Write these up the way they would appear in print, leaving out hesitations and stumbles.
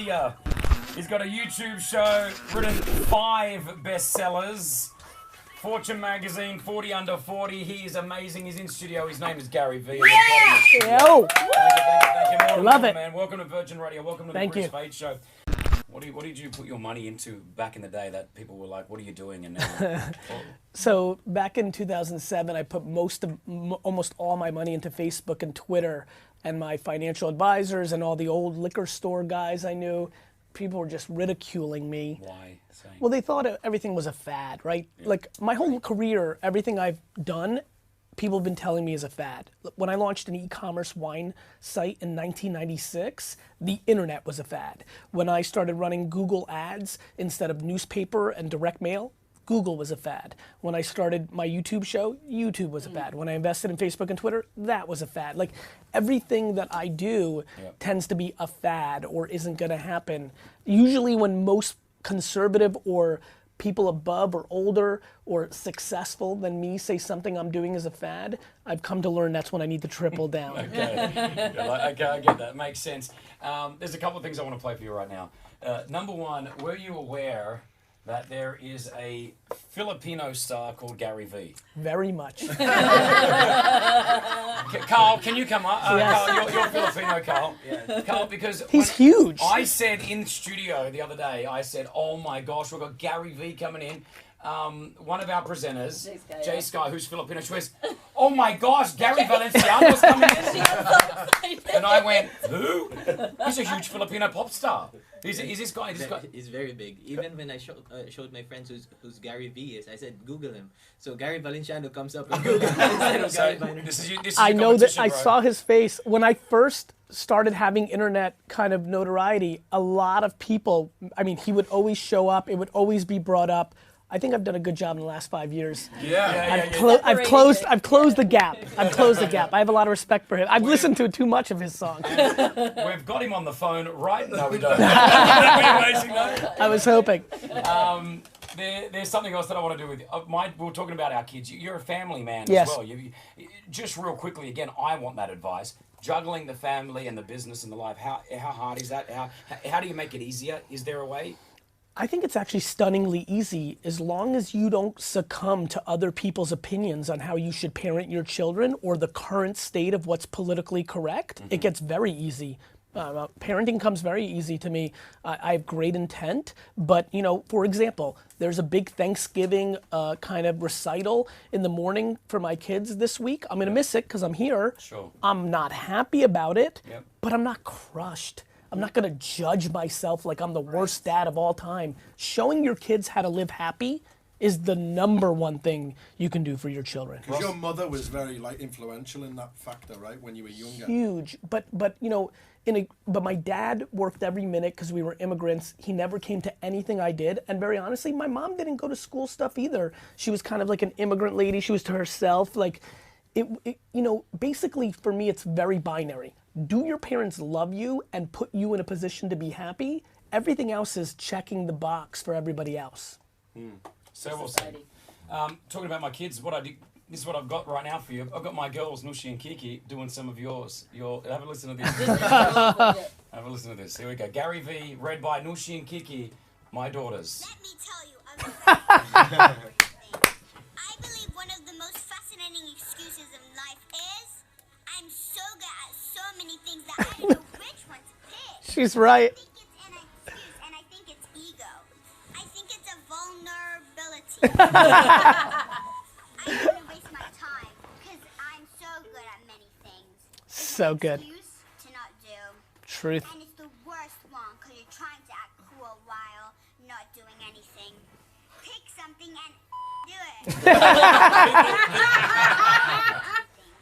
media. He's got a YouTube show, written 5 bestsellers. Fortune magazine, 40 under 40. He is amazing. He's in studio. His name is Gary V. Yeah! Yo! Thank you. Love it. Man. Welcome to Virgin Radio. Welcome to the Bruce Fade Show. What did you put your money into back in the day that people were like, what are you doing? And now, So back in 2007, I put almost all my money into Facebook and Twitter, and my financial advisors and all the old liquor store guys I knew, people were just ridiculing me. Why? Well, they thought everything was a fad, right? Yeah. Like my whole career, everything I've done, people have been telling me is a fad. When I launched an e-commerce wine site in 1996, the internet was a fad. When I started running Google ads instead of newspaper and direct mail, Google was a fad. When I started my YouTube show, YouTube was a fad. When I invested in Facebook and Twitter, that was a fad. Like everything that I do tends to be a fad or isn't gonna happen. Usually when most conservative or people above or older or successful than me say something I'm doing is a fad, I've come to learn that's when I need to triple down. Okay, I get that. Makes sense. There's a couple of things I want to play for you right now. Number one, were you aware that there is a Filipino star called Gary V? Very much. Carl, can you come up? Yes. Carl, you're Filipino, Carl. Yeah. Carl, because he's huge. I said in studio the other day, I said, oh my gosh, we've got Gary V coming in. One of our presenters, Jay Sky, who's Filipino, she goes, oh my gosh, Gary Valenciano's coming in. And I went, who? He's a huge Filipino pop star. Is this guy? He's very big. Even when I showed my friends who's Gary V is, I said Google him. So Gary Valenciano comes up in Google instead of Gary Valenciano. I know that I saw his face when I first started having internet kind of notoriety. A lot of people, I mean, he would always show up. It would always be brought up. I think I've done a good job in the last 5 years. I've closed the gap. I've closed the gap. I have a lot of respect for him. I've listened to too much of his songs. We've got him on the phone right now. We don't. That'd be amazing, though. I was hoping. There's something else that I want to do with you. We were talking about our kids. You're a family man yes. as well. Just real quickly, again, I want that advice. Juggling the family and the business and the life. How hard is that? How do you make it easier? Is there a way? I think it's actually stunningly easy as long as you don't succumb to other people's opinions on how you should parent your children or the current state of what's politically correct. Mm-hmm. It gets very easy. Parenting comes very easy to me. I have great intent, but for example, there's a big Thanksgiving kind of recital in the morning for my kids this week. I'm gonna miss it because I'm here. Sure. I'm not happy about it, but I'm not crushed. I'm not gonna judge myself like I'm the worst dad of all time. Showing your kids how to live happy is the #1 thing you can do for your children. Because your mother was very influential in that factor, right, when you were younger. Huge, but my dad worked every minute because we were immigrants. He never came to anything I did, and very honestly, my mom didn't go to school stuff either. She was kind of like an immigrant lady. She was to herself. Basically for me, it's very binary. Do your parents love you and put you in a position to be happy? Everything else is checking the box for everybody else. So we'll see. Talking about my kids, this is what I've got right now for you. I've got my girls, Nushi and Kiki, doing some of yours. Have a listen to this. Have a listen to this. Here we go. Gary V, read by Nushi and Kiki, my daughters. Let me tell you, I believe one of the most fascinating excuses in life is I'm so good at so many things that I don't know which one to pick. She's right. I think it's an excuse, and I think it's ego. I think it's a vulnerability. I don't want to waste my time because I'm so good at many things. It's So an good. excuse to not do. Truth. And it's the worst one because you're trying to act cool while not doing anything. Pick something and do it.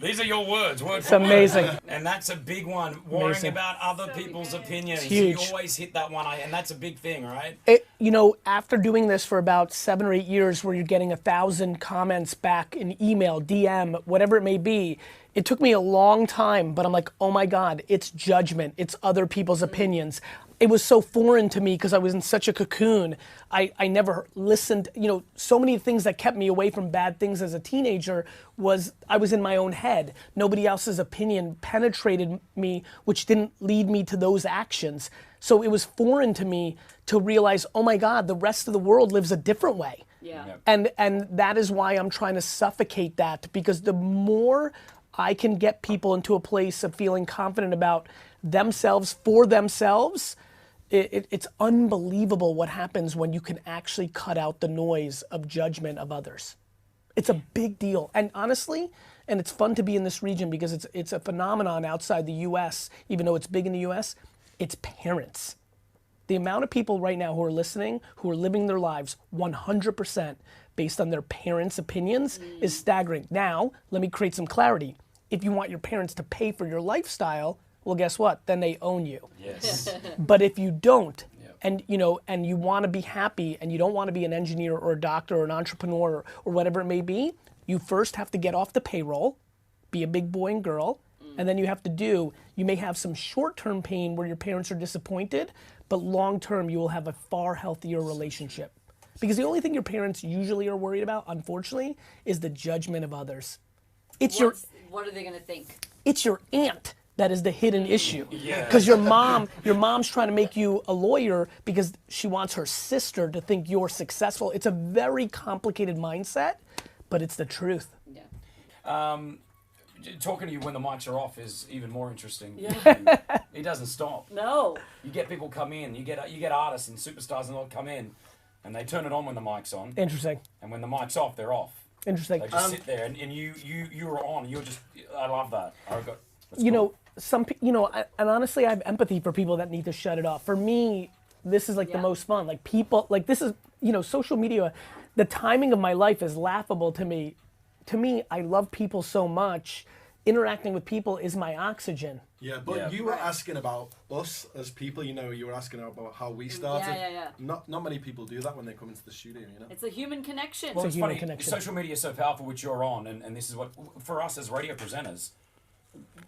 These are your words. It's amazing. And that's a big one. Worrying about other people's opinions. It's huge. You always hit that one, and that's a big thing, right? After doing this for about 7 or 8 years where you're getting 1,000 comments back in email, DM, whatever it may be, it took me a long time, but I'm like, oh my God, it's judgment. It's other people's opinions. it was so foreign to me because I was in such a cocoon. I never listened, so many things that kept me away from bad things as a teenager was I was in my own head. Nobody else's opinion penetrated me, which didn't lead me to those actions. So it was foreign to me to realize, oh my God, the rest of the world lives a different way. Yeah. And that is why I'm trying to suffocate that, because the more I can get people into a place of feeling confident about themselves for themselves, it's unbelievable what happens when you can actually cut out the noise of judgment of others. It's a big deal. And honestly, and it's fun to be in this region because it's a phenomenon outside the US, even though it's big in the US, it's parents. The amount of people right now who are listening, who are living their lives 100% based on their parents' opinions is staggering. Now, let me create some clarity. If you want your parents to pay for your lifestyle, well, guess what? Then they own you. Yes. But if you don't, and you want to be happy, and you don't want to be an engineer or a doctor or an entrepreneur or whatever it may be, you first have to get off the payroll, be a big boy and girl, and then you may have some short-term pain where your parents are disappointed, but long-term you will have a far healthier relationship. Because the only thing your parents usually are worried about, unfortunately, is the judgment of others. What are they going to think? It's your aunt that is the hidden issue. Because your mom's trying to make you a lawyer because she wants her sister to think you're successful. It's a very complicated mindset, but it's the truth. Yeah. Talking to you when the mics are off is even more interesting. Yeah. It doesn't stop. No. You get people come in, you get artists and superstars and they'll come in and they turn it on when the mic's on. Interesting. And when the mic's off, they're off. Interesting. They just sit there and you were on. You're just, I love that. And honestly, I have empathy for people that need to shut it off. For me, this is like the most fun. Like people, like this is, social media, the timing of my life is laughable to me. To me, I love people so much. Interacting with people is my oxygen. Yeah, but you were asking about us as people, you were asking about how we started. Yeah. Not many people do that when they come into the studio, It's a human connection. Well, it's human funny, connection. social media is so powerful, which you're on, and this is what, for us as radio presenters,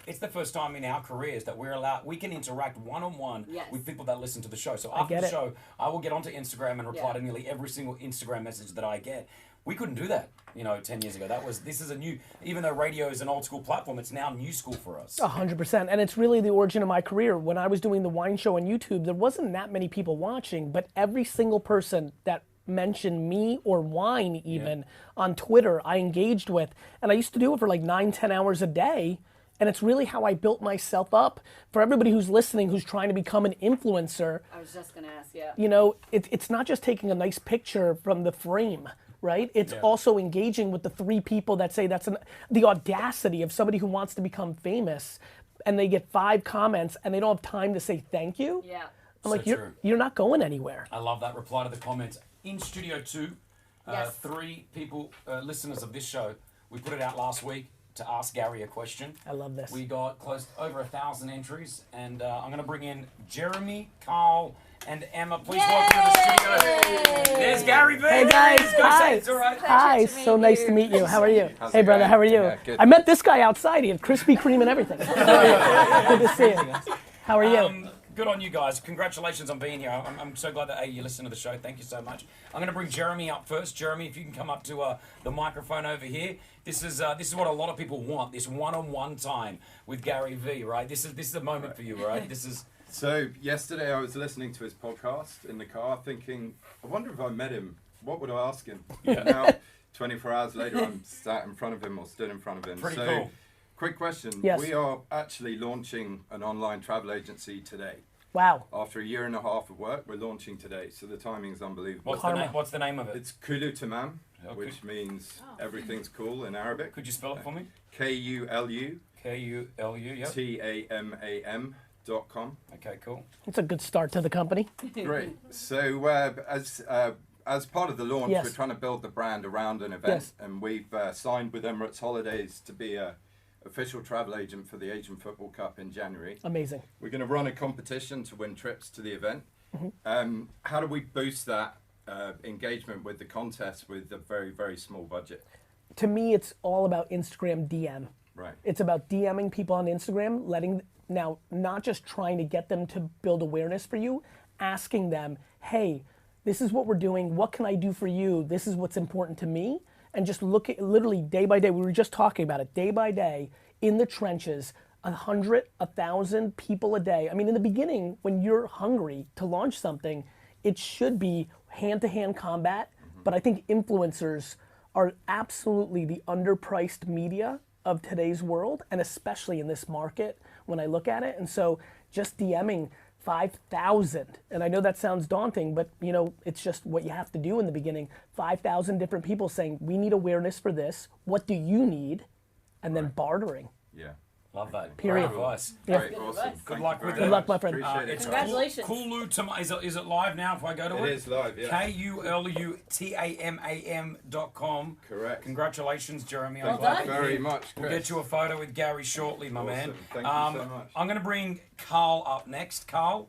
it's the first time in our careers that we can interact one-on-one with people that listen to the show. So after the show, I will get onto Instagram and reply to nearly every single Instagram message that I get. We couldn't do that, 10 years ago. This is a new, even though radio is an old school platform, it's now new school for us. 100%. And it's really the origin of my career. When I was doing the wine show on YouTube, there wasn't that many people watching, but every single person that mentioned me or wine even on Twitter, I engaged with. And I used to do it for like 9-10 hours a day. And it's really how I built myself up. For everybody who's listening, who's trying to become an influencer. I was just going to ask, it's not just taking a nice picture from the frame. Right? It's also engaging with the 3 people that say the audacity of somebody who wants to become famous and they get 5 comments and they don't have time to say thank you. Yeah. I'm like, you're not going anywhere. I love that reply to the comments. In Studio 2, 3 people, listeners of this show, we put it out last week to ask Gary a question. I love this. We got close over 1,000 entries and I'm going to bring in Jeremy, Carl, and Emma. Please welcome to the studio. There's Gary V. Hey guys, hi. It's all right. Hi, so nice to meet you. How are you? How's Hey it brother, going? how are you? Yeah, good. I met this guy outside. He had Krispy Kreme and everything. How are you? Good to see you. How are you? Good on you guys. Congratulations on being here. I'm so glad that you listen to the show. Thank you so much. I'm going to bring Jeremy up first. Jeremy, if you can come up to the microphone over here. This is what a lot of people want. This one-on-one time with Gary V. Right? This is the moment for you. Right? This is. So yesterday I was listening to his podcast in the car thinking, I wonder if I met him, what would I ask him? Yeah. Now, 24 hours later, I'm sat in front of him or stood in front of him. Pretty so, cool. Quick question. Yes. We are actually launching an online travel agency today. Wow. After a year and a half of work, we're launching today. So the timing is unbelievable. What's the name of it? It's Kulu which means everything's cool in Arabic. Could you spell it for me? K-U-L-U. K-U-L-U. Yep. T-A-M-A-M.com. Okay, cool. It's a good start to the company. Great. So as part of the launch, we're trying to build the brand around an event, and we've signed with Emirates Holidays to be a official travel agent for the Asian Football Cup in January. Amazing. We're going to run a competition to win trips to the event. How do we boost that engagement with the contest with a very, very small budget? To me, it's all about Instagram DM. Right. It's about DMing people on Instagram, letting now not just trying to get them to build awareness for you, asking them, hey, this is what we're doing. What can I do for you? This is what's important to me. And just look at literally day by day. We were just talking about it. Day by day, in the trenches, 100, 1,000 people a day. I mean, in the beginning, when you're hungry to launch something, it should be hand-to-hand combat. But I think influencers are absolutely the underpriced media of today's world, and especially in this market when I look at it. And so just DMing 5,000, and I know that sounds daunting, but you know, it's just what you have to do in the beginning. 5,000 different people saying, we need awareness for this. What do you need? And then bartering. Yeah. Love that. Period. Great advice. Yeah. Great, awesome. Good luck with it. Good luck, my friend. It's Congratulations. Kulu is it live now if I go to it? It is live, yeah. KULUTAMAM.com. Correct. Congratulations, Jeremy. Well I'm glad done. that Very you- much, We'll Chris. get you a photo with Gary shortly, my man. Thank you so much. I'm going to bring Carl up next. Carl,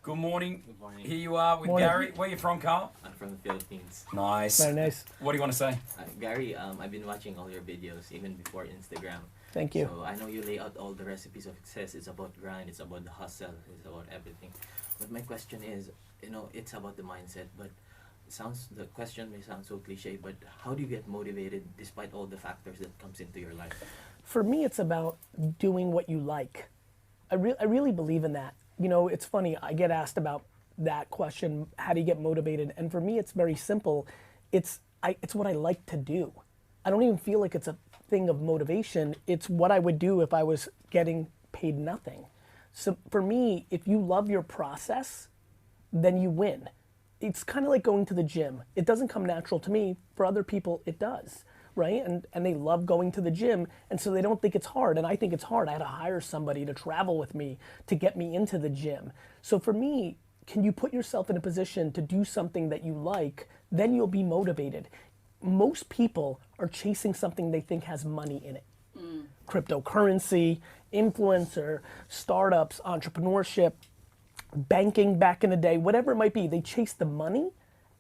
good morning. Good morning. Here you are with Morning. Gary. Where are you from, Carl? I'm from the Philippines. Nice. Very nice. What do you want to say? Gary, I've been watching all your videos, even before Instagram. Thank you. So I know you lay out all the recipes of success. It's about grind, it's about the hustle, it's about everything. But my question is, you know, it's about the mindset, but the question may sound so cliche, but how do you get motivated despite all the factors that comes into your life? For me, it's about doing what you like. I really believe in that. You know, it's funny, I get asked about that question, how do you get motivated? And for me, it's very simple. It's what I like to do. I don't even feel like it's a thing of motivation. It's what I would do if I was getting paid nothing. So for me, if you love your process, then you win. It's kind of like going to the gym. It doesn't come natural to me. For other people, it does, right? And they love going to the gym, and so they don't think it's hard. And I think it's hard. I had to hire somebody to travel with me to get me into the gym. So for me, can you put yourself in a position to do something that you like, then you'll be motivated. Most people are chasing something they think has money in it. Cryptocurrency, influencer, startups, entrepreneurship, banking back in the day, whatever it might be, they chase the money,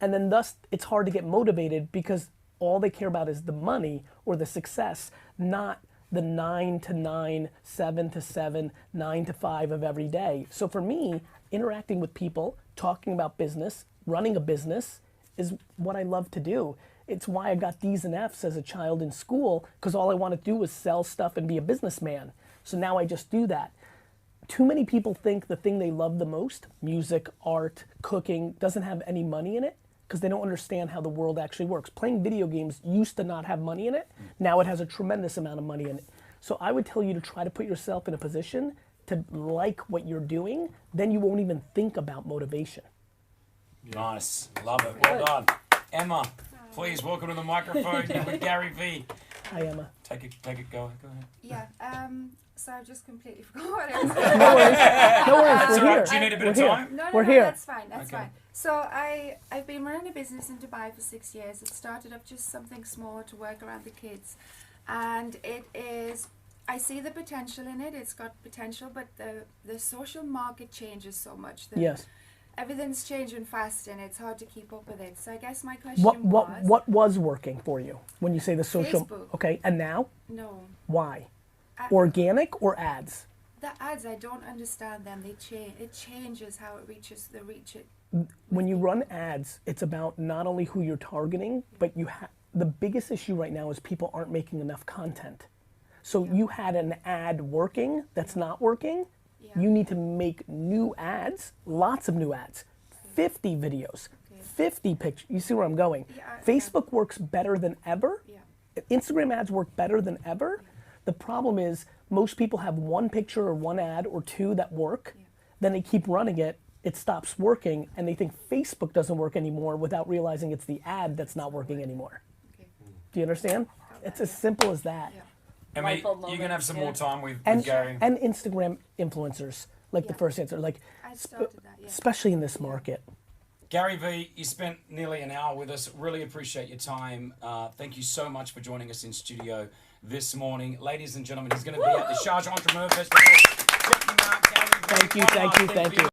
and then thus it's hard to get motivated because all they care about is the money or the success, not the 9 to 9, 7 to 7, 9 to 5 of every day. So for me, interacting with people, talking about business, running a business is what I love to do. It's why I got D's and F's as a child in school, because all I wanted to do was sell stuff and be a businessman. So now I just do that. Too many people think the thing they love the most, music, art, cooking, doesn't have any money in it because they don't understand how the world actually works. Playing video games used to not have money in it. Now it has a tremendous amount of money in it. So I would tell you to try to put yourself in a position to like what you're doing, then you won't even think about motivation. Nice. Love it. Well done. Emma, please welcome to the microphone. You're with Gary V. Hi, Emma. Take it, go ahead. Yeah, so I've just completely forgot what I was No worries. No worries. That's We're all here. right. Do you need a bit of We're here. time? No, We're here. that's fine, that's Okay. fine. So I've been running a business in Dubai for 6 years. It started up just something small to work around the kids. And it is, I see the potential in it, it's got potential, but the social market changes so much. Yes. Everything's changing fast and it's hard to keep up with it. So I guess my question What was working for you when you say the social? Facebook. Okay, and now? No. Why? Organic or ads? The ads, I don't understand them. They change. It changes how it reaches the reach. When you run ads, it's about not only who you're targeting, but the biggest issue right now is people aren't making enough content. So you had an ad working that's not working. Yeah. You need to make new ads, lots of new ads, 50 videos, 50 pictures. You see where I'm going? Yeah, Facebook works better than ever. Yeah. Instagram ads work better than ever. The problem is most people have one picture or one ad or two that work. Then they keep running it. It stops working, and they think Facebook doesn't work anymore without realizing it's the ad that's not working anymore. Okay. Do you understand? It's as simple as that. Yeah. Emma, Light bulb you're going to moment, have some yeah. more time with And Gary. and Instagram influencers, like the Yeah. first answer, like I started that. Yeah. especially in this market. Gary V, you spent nearly an hour with us. Really appreciate your time. Thank you so much for joining us in studio this morning. Ladies and gentlemen, he's going to be at the Sharjah Entrepreneur Festival. Check him out, Gary V. Thank you, Well thank done. you, thank you.